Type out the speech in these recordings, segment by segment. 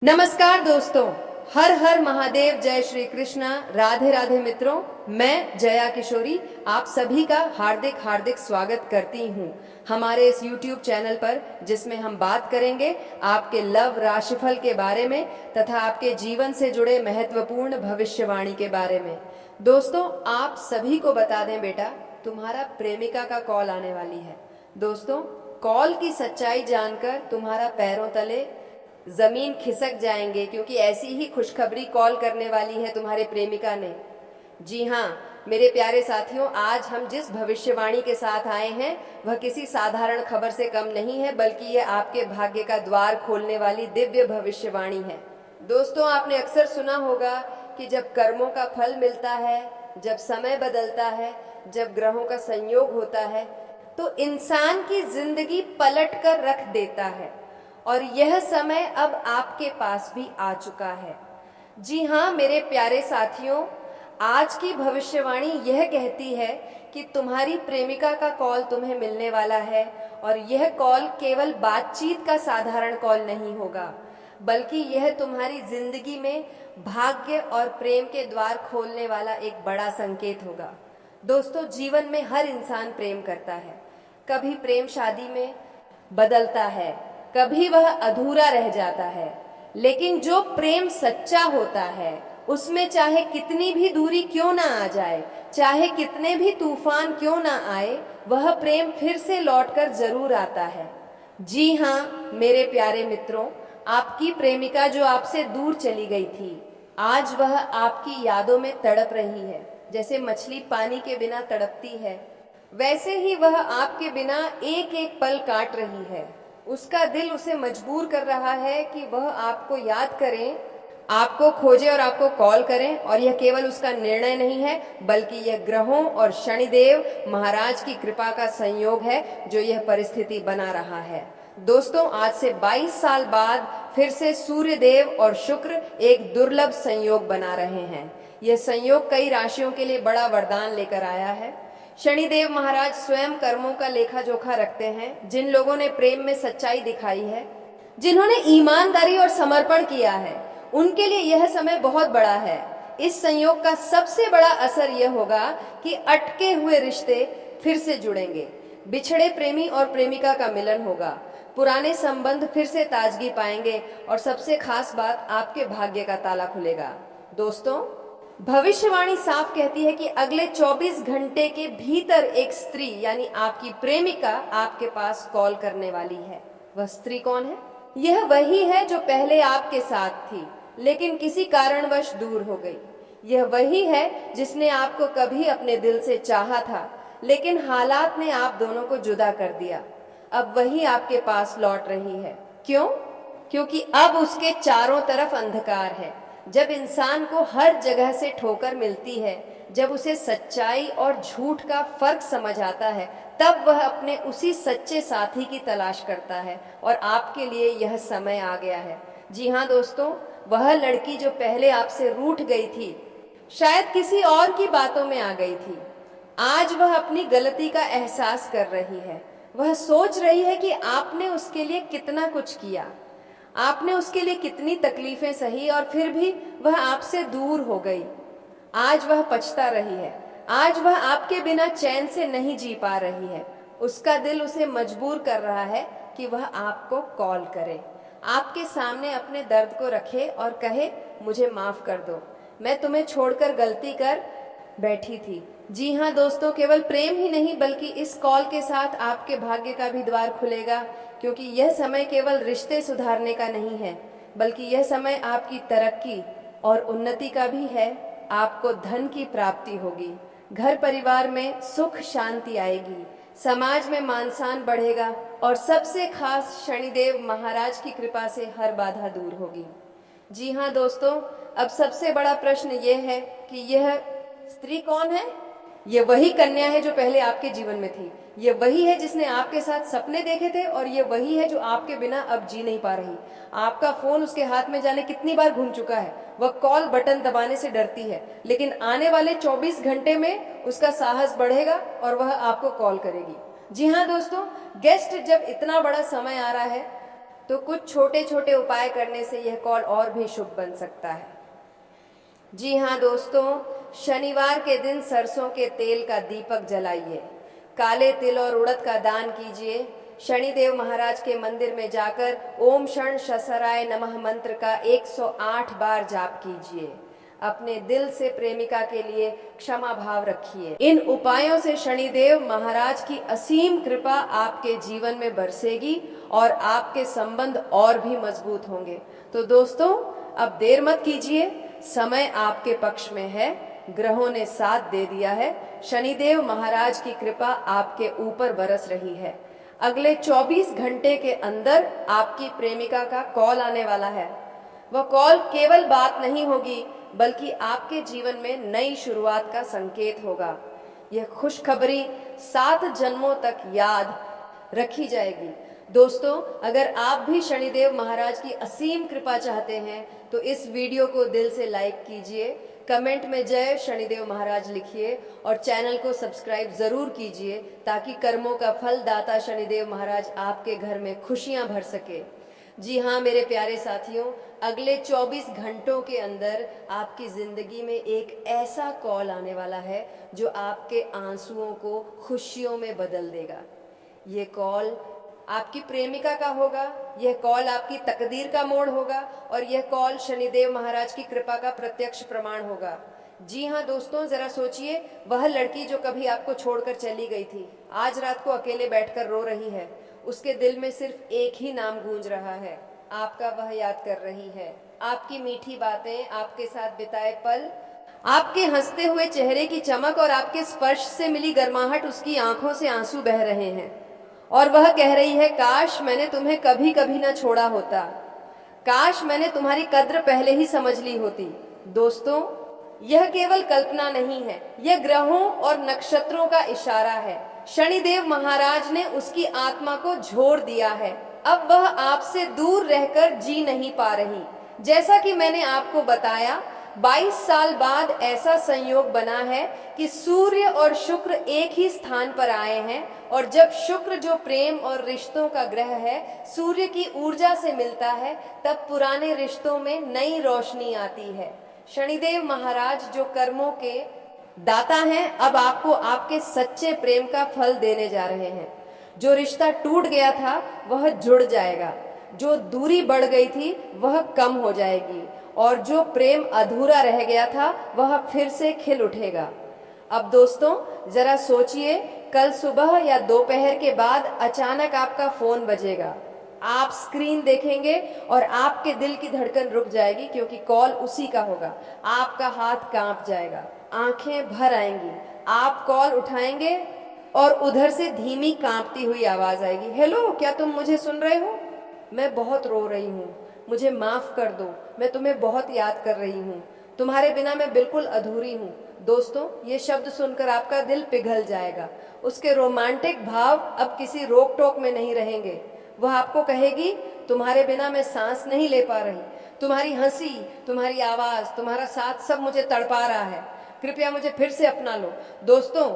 नमस्कार दोस्तों, हर हर महादेव, जय श्री कृष्णा, राधे राधे मित्रों। मैं जया किशोरी आप सभी का हार्दिक हार्दिक स्वागत करती हूँ हमारे इस YouTube चैनल पर, जिसमें हम बात करेंगे आपके लव राशिफल के बारे में तथा आपके जीवन से जुड़े महत्वपूर्ण भविष्यवाणी के बारे में। दोस्तों, आप सभी को बता दें बेटा, तुम्हारा प्रेमिका का कॉल आने वाली है। दोस्तों, कॉल की सच्चाई जानकर तुम्हारा पैरों तले जमीन खिसक जाएंगे, क्योंकि ऐसी ही खुशखबरी कॉल करने वाली है तुम्हारे प्रेमिका ने। जी हाँ मेरे प्यारे साथियों, आज हम जिस भविष्यवाणी के साथ आए हैं वह किसी साधारण खबर से कम नहीं है, बल्कि यह आपके भाग्य का द्वार खोलने वाली दिव्य भविष्यवाणी है। दोस्तों, आपने अक्सर सुना होगा कि जब कर्मों का फल मिलता है, जब समय बदलता है, जब ग्रहों का संयोग होता है, तो इंसान की जिंदगी पलट कर रख देता है। और यह समय अब आपके पास भी आ चुका है। जी हाँ मेरे प्यारे साथियों, आज की भविष्यवाणी यह कहती है कि तुम्हारी प्रेमिका का कॉल तुम्हें मिलने वाला है। और यह कॉल केवल बातचीत का साधारण कॉल नहीं होगा, बल्कि यह तुम्हारी जिंदगी में भाग्य और प्रेम के द्वार खोलने वाला एक बड़ा संकेत होगा। दोस्तों, जीवन में हर इंसान प्रेम करता है। कभी प्रेम शादी में बदलता है, कभी वह अधूरा रह जाता है, लेकिन जो प्रेम सच्चा होता है उसमें चाहे कितनी भी दूरी क्यों ना आ जाए, चाहे कितने भी तूफान क्यों ना आए, वह प्रेम फिर से लौटकर जरूर आता है। जी हाँ मेरे प्यारे मित्रों, आपकी प्रेमिका जो आपसे दूर चली गई थी, आज वह आपकी यादों में तड़प रही है। जैसे मछली पानी के बिना तड़पती है, वैसे ही वह आपके बिना एक एक पल काट रही है। उसका दिल उसे मजबूर कर रहा है कि वह आपको याद करें, आपको खोजे और आपको कॉल करें। और यह केवल उसका निर्णय नहीं है, बल्कि यह ग्रहों और शनिदेव महाराज की कृपा का संयोग है जो यह परिस्थिति बना रहा है। दोस्तों, आज से 22 साल बाद फिर से सूर्य देव और शुक्र एक दुर्लभ संयोग बना रहे हैं। यह संयोग कई राशियों के लिए बड़ा वरदान लेकर आया है। शनिदेव महाराज स्वयं कर्मों का लेखा जोखा रखते हैं। जिन लोगों ने प्रेम में सच्चाई दिखाई है, जिन्होंने ईमानदारी और समर्पण किया है, उनके लिए यह समय बहुत बड़ा है। इस संयोग का सबसे बड़ा असर यह होगा कि अटके हुए रिश्ते फिर से जुड़ेंगे, बिछड़े प्रेमी और प्रेमिका का मिलन होगा, पुराने संबंध फिर से ताजगी पाएंगे और सबसे खास बात, आपके भाग्य का ताला खुलेगा। दोस्तों, भविष्यवाणी साफ कहती है कि अगले 24 घंटे के भीतर एक स्त्री यानी आपकी प्रेमिका आपके पास कॉल करने वाली है। वह स्त्री कौन है? यह वही है जो पहले आपके साथ थी, लेकिन किसी कारणवश दूर हो गई। यह वही है जिसने आपको कभी अपने दिल से चाहा था, लेकिन हालात ने आप दोनों को जुदा कर दिया। अब वही आपके पास लौट रही है। क्यों? क्योंकि अब उसके चारों तरफ अंधकार है। जब इंसान को हर जगह से ठोकर मिलती है, जब उसे सच्चाई और झूठ का फर्क समझ आता है, तब वह अपने उसी सच्चे साथी की तलाश करता है। और आपके लिए यह समय आ गया है। जी हाँ दोस्तों, वह लड़की जो पहले आपसे रूठ गई थी, शायद किसी और की बातों में आ गई थी, आज वह अपनी गलती का एहसास कर रही है। वह सोच रही है कि आपने उसके लिए कितना कुछ किया, आपने उसके लिए कितनी तकलीफें सही, और फिर भी वह आपसे दूर हो गई। आज वह पछता रही है। आज वह आपके बिना चैन से नहीं जी पा रही है। उसका दिल उसे मजबूर कर रहा है कि वह आपको कॉल करे, आपके सामने अपने दर्द को रखे और कहे, मुझे माफ कर दो, मैं तुम्हें छोड़कर गलती कर बैठी थी। जी हाँ दोस्तों, केवल प्रेम ही नहीं, बल्कि इस कॉल के साथ आपके भाग्य का भी द्वार खुलेगा। क्योंकि यह समय केवल रिश्ते सुधारने का नहीं है, बल्कि यह समय आपकी तरक्की और उन्नति का भी है। आपको धन की प्राप्ति होगी, घर परिवार में सुख शांति आएगी, समाज में मान सम्मान बढ़ेगा, और सबसे खास शनिदेव महाराज की कृपा से हर बाधा दूर होगी। जी हाँ दोस्तों, अब सबसे बड़ा प्रश्न यह है कि यह स्त्री कौन है? ये वही कन्या है जो पहले आपके जीवन में थी। ये वही है जिसने आपके साथ सपने देखे थे, और ये वही है जो आपके बिना अब जी नहीं पा रही। आपका फोन उसके हाथ में जाने कितनी बार घूम चुका है। वह कॉल बटन दबाने से डरती है, लेकिन आने वाले 24 घंटे में उसका साहस बढ़ेगा और वह आपको कॉल करेगी। जी हाँ दोस्तों, गेस्ट जब इतना बड़ा समय आ रहा है, तो कुछ छोटे छोटे उपाय करने से यह कॉल और भी शुभ बन सकता है। जी हाँ दोस्तों, शनिवार के दिन सरसों के तेल का दीपक जलाइए, काले तिल और उड़द का दान कीजिए, शनिदेव महाराज के मंदिर में जाकर ओम शण शसराय नमः मंत्र का 108 बार जाप कीजिए। अपने दिल से प्रेमिका के लिए क्षमा भाव रखिए। इन उपायों से शनिदेव महाराज की असीम कृपा आपके जीवन में बरसेगी और आपके संबंध और भी मजबूत होंगे। तो दोस्तों, अब देर मत कीजिए, समय आपके पक्ष में है, ग्रहों ने साथ दे दिया है, शनिदेव महाराज की कृपा आपके ऊपर बरस रही है। अगले 24 घंटे के अंदर आपकी प्रेमिका का कॉल आने वाला है। वह कॉल केवल बात नहीं होगी, बल्कि आपके जीवन में नई शुरुआत का संकेत होगा। यह खुशखबरी 7 जन्मों तक याद रखी जाएगी। दोस्तों, अगर आप भी शनिदेव महाराज की असीम कृपा चाहते हैं तो इस वीडियो को दिल से लाइक कीजिए, कमेंट में जय शनिदेव महाराज लिखिए और चैनल को सब्सक्राइब जरूर कीजिए ताकि कर्मों का फल दाता शनिदेव महाराज आपके घर में खुशियां भर सके। जी हाँ मेरे प्यारे साथियों, अगले 24 घंटों के अंदर आपकी जिंदगी में एक ऐसा कॉल आने वाला है जो आपके आंसुओं को खुशियों में बदल देगा। ये कॉल आपकी प्रेमिका का होगा, यह कॉल आपकी तकदीर का मोड़ होगा और यह कॉल शनिदेव महाराज की कृपा का प्रत्यक्ष प्रमाण होगा। जी हाँ दोस्तों, जरा सोचिए, वह लड़की जो कभी आपको छोड़कर चली गई थी, आज रात को अकेले बैठकर रो रही है। उसके दिल में सिर्फ एक ही नाम गूंज रहा है, आपका। वह याद कर रही है आपकी मीठी बातें, आपके साथ बिताए पल, आपके हंसते हुए चेहरे की चमक और आपके स्पर्श से मिली गर्माहट। उसकी आंखों से आंसू बह रहे हैं और वह कह रही है, काश मैंने तुम्हें कभी कभी ना छोड़ा होता, काश मैंने तुम्हारी कद्र पहले ही समझ ली होती। दोस्तों, यह केवल कल्पना नहीं है, यह ग्रहों और नक्षत्रों का इशारा है। शनिदेव महाराज ने उसकी आत्मा को झोर दिया है। अब वह आपसे दूर रहकर जी नहीं पा रही। जैसा कि मैंने आपको बताया, 22 साल बाद ऐसा संयोग बना है कि सूर्य और शुक्र एक ही स्थान पर आए हैं और जब शुक्र, जो प्रेम और रिश्तों का ग्रह है, सूर्य की ऊर्जा से मिलता है, तब पुराने रिश्तों में नई रोशनी आती है। शनिदेव महाराज जो कर्मों के दाता हैं, अब आपको आपके सच्चे प्रेम का फल देने जा रहे हैं। जो रिश्ता टूट गया था वह जुड़ जाएगा, जो दूरी बढ़ गई थी वह कम हो जाएगी और जो प्रेम अधूरा रह गया था वह फिर से खिल उठेगा। अब दोस्तों, जरा सोचिए, कल सुबह या दोपहर के बाद अचानक आपका फोन बजेगा। आप स्क्रीन देखेंगे और आपके दिल की धड़कन रुक जाएगी, क्योंकि कॉल उसी का होगा। आपका हाथ कांप जाएगा, आंखें भर आएंगी। आप कॉल उठाएंगे और उधर से धीमी कांपती हुई आवाज आएगी, हेलो, क्या तुम मुझे सुन रहे हो? मैं बहुत रो रही हूँ, मुझे माफ कर दो, मैं तुम्हें बहुत याद कर रही हूँ, तुम्हारे बिना मैं बिल्कुल अधूरी हूँ। दोस्तों, ये शब्द सुनकर आपका दिल पिघल जाएगा। उसके रोमांटिक भाव अब किसी रोक टोक में नहीं रहेंगे। वह आपको कहेगी, तुम्हारे बिना मैं सांस नहीं ले पा रही, तुम्हारी हंसी, तुम्हारी आवाज, तुम्हारा साथ सब मुझे तड़पा रहा है, कृपया मुझे फिर से अपना लो। दोस्तों,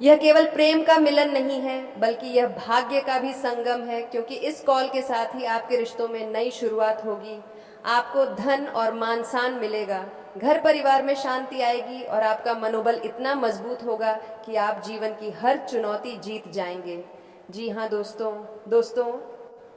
यह केवल प्रेम का मिलन नहीं है, बल्कि यह भाग्य का भी संगम है, क्योंकि इस कॉल के साथ ही आपके रिश्तों में नई शुरुआत होगी। आपको धन और मान सम्मान मिलेगा, घर परिवार में शांति आएगी और आपका मनोबल इतना मजबूत होगा कि आप जीवन की हर चुनौती जीत जाएंगे। जी हाँ दोस्तों,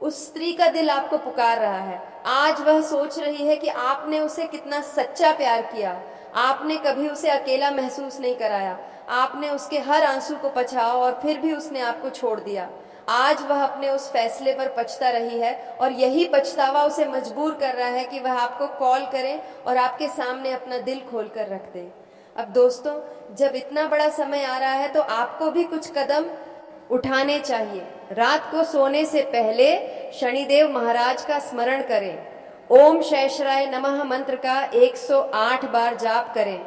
उस स्त्री का दिल आपको पुकार रहा है। आज वह सोच रही है कि आपने उसे कितना सच्चा प्यार किया। आपने कभी उसे अकेला महसूस नहीं कराया, आपने उसके हर आंसू को पछाआ और फिर भी उसने आपको छोड़ दिया। आज वह अपने उस फैसले पर पछता रही है और यही पछतावा उसे मजबूर कर रहा है कि वह आपको कॉल करे और आपके सामने अपना दिल खोल कर रख दे। अब दोस्तों, जब इतना बड़ा समय आ रहा है तो आपको भी कुछ कदम उठाने चाहिए। रात को सोने से पहले शनिदेव महाराज का स्मरण करें, ओम शैशराय नमः मंत्र का 108 बार जाप करें,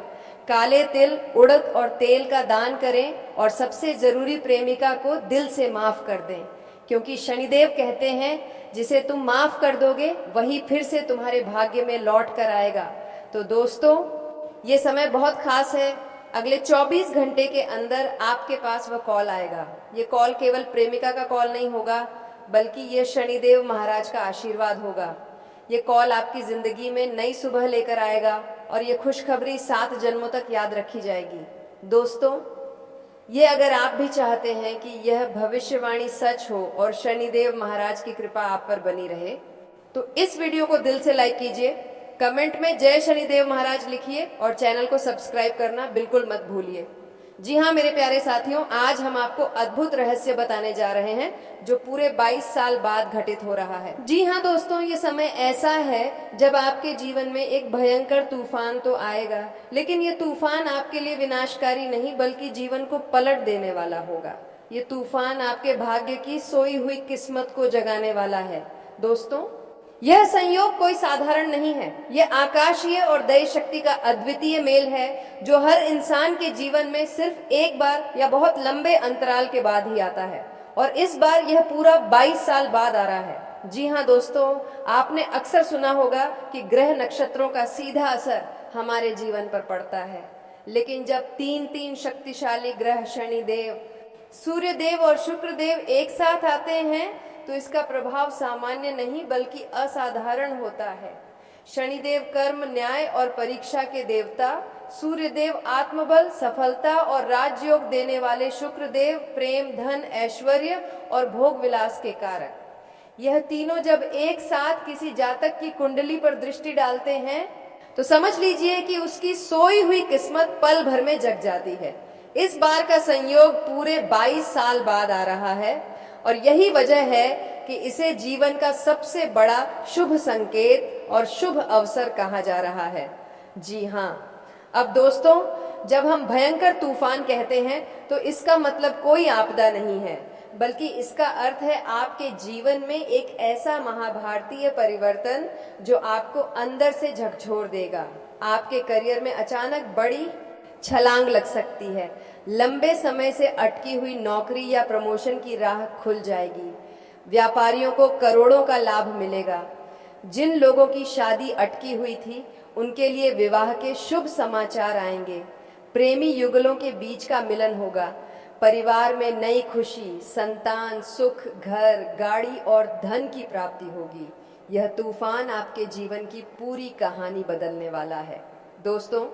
काले तिल, उड़द और तेल का दान करें और सबसे जरूरी, प्रेमिका को दिल से माफ कर दें, क्योंकि शनिदेव कहते हैं जिसे तुम माफ कर दोगे वही फिर से तुम्हारे भाग्य में लौट कर आएगा। तो दोस्तों, ये समय बहुत खास है। अगले 24 घंटे के अंदर आपके पास वह कॉल आएगा। ये कॉल केवल प्रेमिका का कॉल नहीं होगा, बल्कि ये शनिदेव महाराज का आशीर्वाद होगा। ये कॉल आपकी जिंदगी में नई सुबह लेकर आएगा और ये खुशखबरी 7 जन्मों तक याद रखी जाएगी। दोस्तों, ये अगर आप भी चाहते हैं कि यह भविष्यवाणी सच हो और शनिदेव महाराज की कृपा आप पर बनी रहे, तो इस वीडियो को दिल से लाइक कीजिए, कमेंट में जय शनिदेव महाराज लिखिए और चैनल को सब्सक्राइब करना बिल्कुल मत भूलिए। जी हाँ मेरे प्यारे साथियों, आज हम आपको अद्भुत रहस्य बताने जा रहे हैं जो पूरे 22 साल बाद घटित हो रहा है। जी हाँ दोस्तों, ये समय ऐसा है जब आपके जीवन में एक भयंकर तूफान तो आएगा, लेकिन ये तूफान आपके लिए विनाशकारी नहीं बल्कि जीवन को पलट देने वाला होगा। ये तूफान आपके भाग्य की सोई हुई किस्मत को जगाने वाला है। दोस्तों, यह संयोग कोई साधारण नहीं है। यह आकाशीय और दैव शक्ति का अद्वितीय मेल है जो हर इंसान के जीवन में सिर्फ एक बार या बहुत लंबे अंतराल के बाद ही आता है, और इस बार यह पूरा 22 साल बाद आ रहा है। जी हाँ दोस्तों, आपने अक्सर सुना होगा कि ग्रह नक्षत्रों का सीधा असर हमारे जीवन पर पड़ता है, लेकिन जब तीन शक्तिशाली ग्रह शनिदेव, सूर्यदेव और शुक्रदेव एक साथ आते हैं तो इसका प्रभाव सामान्य नहीं बल्कि असाधारण होता है। शनिदेव कर्म, न्याय और परीक्षा के देवता, सूर्यदेव आत्मबल, सफलता और राजयोग देने वाले, शुक्रदेव प्रेम, धन, ऐश्वर्य और भोग विलास के कारक। यह तीनों जब एक साथ किसी जातक की कुंडली पर दृष्टि डालते हैं तो समझ लीजिए कि उसकी सोई हुई किस्मत पल भर में जग जाती है। इस बार का संयोग पूरे 22 साल बाद आ रहा है और यही वजह है कि इसे जीवन का सबसे बड़ा शुभ संकेत और शुभ अवसर कहा जा रहा है। जी हाँ, अब दोस्तों, जब हम भयंकर तूफान कहते हैं तो इसका मतलब कोई आपदा नहीं है, बल्कि इसका अर्थ है आपके जीवन में एक ऐसा महाभारतीय परिवर्तन जो आपको अंदर से झकझोर देगा। आपके करियर में अचानक बड़ी छलांग लग सकती है। लंबे समय से अटकी हुई नौकरी या प्रमोशन की राह खुल जाएगी। व्यापारियों को करोड़ों का लाभ मिलेगा। जिन लोगों की शादी अटकी हुई थी उनके लिए विवाह के शुभ समाचार आएंगे। प्रेमी युगलों के बीच का मिलन होगा। परिवार में नई खुशी, संतान, सुख, घर, गाड़ी और धन की प्राप्ति होगी। यह तूफान आपके जीवन की पूरी कहानी बदलने वाला है। दोस्तों,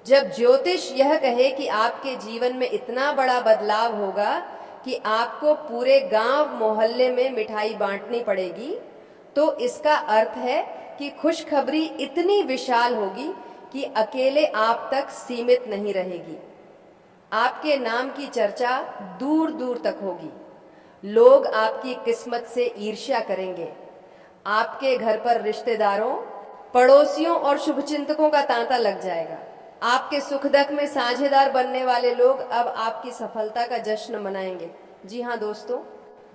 जब ज्योतिष यह कहे कि आपके जीवन में इतना बड़ा बदलाव होगा कि आपको पूरे गांव मोहल्ले में मिठाई बांटनी पड़ेगी, तो इसका अर्थ है कि खुशखबरी इतनी विशाल होगी कि अकेले आप तक सीमित नहीं रहेगी। आपके नाम की चर्चा दूर दूर तक होगी। लोग आपकी किस्मत से ईर्ष्या करेंगे। आपके घर पर रिश्तेदारों, पड़ोसियों और शुभचिंतकों का तांता लग जाएगा। आपके सुख दुख में साझेदार बनने वाले लोग अब आपकी सफलता का जश्न मनाएंगे। जी हाँ दोस्तों,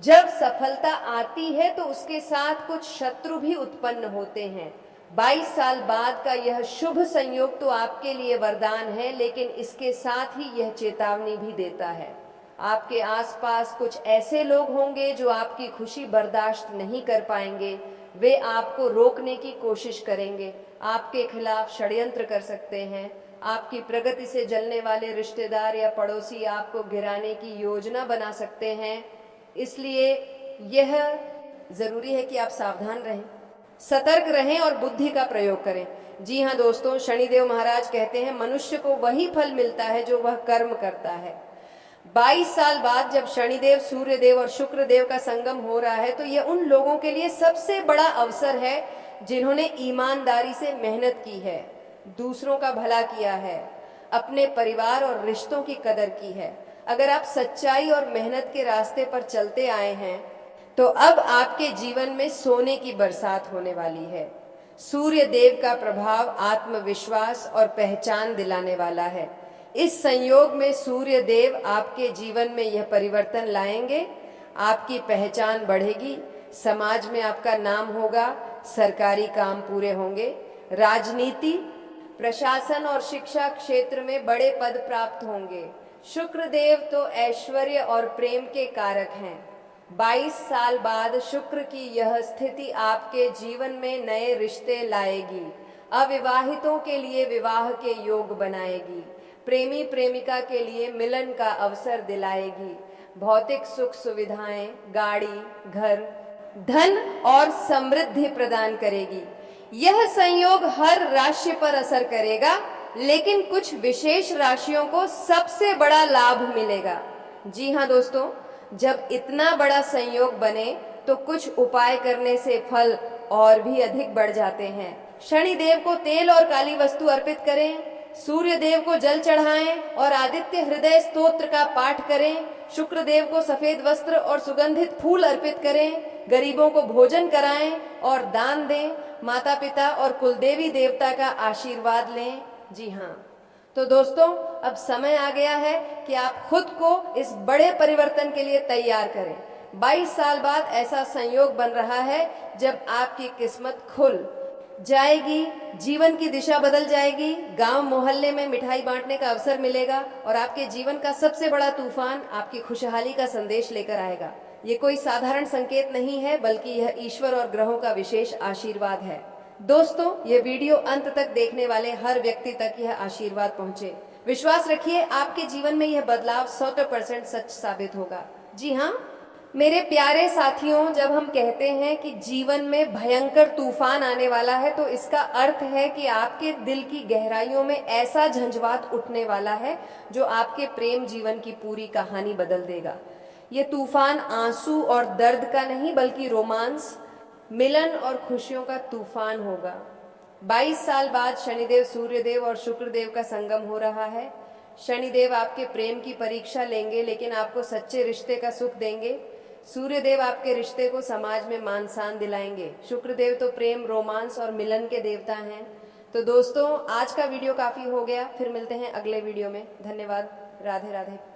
जब सफलता आती है तो उसके साथ कुछ शत्रु भी उत्पन्न होते हैं। 22 साल बाद का यह शुभ संयोग तो आपके लिए वरदान है, लेकिन इसके साथ ही यह चेतावनी भी देता है। आपके आसपास कुछ ऐसे लोग होंगे जो आपकी खुशी बर्दाश्त नहीं कर पाएंगे। वे आपको रोकने की कोशिश करेंगे, आपके खिलाफ षड्यंत्र कर सकते हैं। आपकी प्रगति से जलने वाले रिश्तेदार या पड़ोसी आपको गिराने की योजना बना सकते हैं। इसलिए यह जरूरी है कि आप सावधान रहें, सतर्क रहें और बुद्धि का प्रयोग करें। जी हाँ दोस्तों, शनिदेव महाराज कहते हैं मनुष्य को वही फल मिलता है जो वह कर्म करता है। 22 साल बाद जब शनिदेव, सूर्यदेव और शुक्रदेव का संगम हो रहा है तो यह उन लोगों के लिए सबसे बड़ा अवसर है जिन्होंने ईमानदारी से मेहनत की है, दूसरों का भला किया है, अपने परिवार और रिश्तों की कदर की है। अगर आप सच्चाई और मेहनत के रास्ते पर चलते आए हैं तो अब आपके जीवन में सोने की बरसात होने वाली है। सूर्य देव का प्रभाव आत्मविश्वास और पहचान दिलाने वाला है। इस संयोग में सूर्य देव आपके जीवन में यह परिवर्तन लाएंगे। आपकी पहचान बढ़ेगी, समाज में आपका नाम होगा, सरकारी काम पूरे होंगे, राजनीति, प्रशासन और शिक्षा क्षेत्र में बड़े पद प्राप्त होंगे। शुक्र देव तो ऐश्वर्य और प्रेम के कारक हैं। 22 साल बाद शुक्र की यह स्थिति आपके जीवन में नए रिश्ते लाएगी, अविवाहितों के लिए विवाह के योग बनाएगी, प्रेमी प्रेमिका के लिए मिलन का अवसर दिलाएगी। भौतिक सुख सुविधाएं, गाड़ी, घर, धन और समृद्धि प्रदान करेगी। यह संयोग हर राशि पर असर करेगा, लेकिन कुछ विशेष राशियों को सबसे बड़ा लाभ मिलेगा। जी हाँ दोस्तों, जब इतना बड़ा संयोग बने तो कुछ उपाय करने से फल और भी अधिक बढ़ जाते हैं। शनि देव को तेल और काली वस्तु अर्पित करें, सूर्य देव को जल चढ़ाएं और आदित्य हृदय स्तोत्र का पाठ करें। शुक्र देव को सफेद वस्त्र और सुगंधित फूल अर्पित करें, गरीबों को भोजन कराएं और दान दें, माता पिता और कुलदेवी देवता का आशीर्वाद लें। जी हाँ, तो दोस्तों अब समय आ गया है कि आप खुद को इस बड़े परिवर्तन के लिए तैयार करें। 22 साल बाद ऐसा संयोग बन रहा है जब आपकी किस्मत खुल जाएगी, जीवन की दिशा बदल जाएगी, गांव मोहल्ले में मिठाई बांटने का अवसर मिलेगा और आपके जीवन का सबसे बड़ा तूफान आपकी खुशहाली का संदेश लेकर आएगा। ये कोई साधारण संकेत नहीं है, बल्कि यह ईश्वर और ग्रहों का विशेष आशीर्वाद है। दोस्तों, ये वीडियो अंत तक देखने वाले हर व्यक्ति तक यह आशीर्वाद पहुंचे। विश्वास रखिए, आपके जीवन में यह बदलाव 100% सच साबित होगा। जी हाँ मेरे प्यारे साथियों, जब हम कहते हैं कि जीवन में भयंकर तूफान आने वाला है, तो इसका अर्थ है कि आपके दिल की गहराइयों में ऐसा झंझावात उठने वाला है जो आपके प्रेम जीवन की पूरी कहानी बदल देगा। ये तूफान आंसू और दर्द का नहीं, बल्कि रोमांस, मिलन और खुशियों का तूफान होगा। 22 साल बाद शनिदेव, सूर्यदेव और शुक्रदेव का संगम हो रहा है। शनिदेव आपके प्रेम की परीक्षा लेंगे, लेकिन आपको सच्चे रिश्ते का सुख देंगे। सूर्यदेव आपके रिश्ते को समाज में मान सम्मान दिलाएंगे। शुक्रदेव तो प्रेम, रोमांस और मिलन के देवता हैं। तो दोस्तों, आज का वीडियो काफी हो गया, फिर मिलते हैं अगले वीडियो में। धन्यवाद। राधे राधे।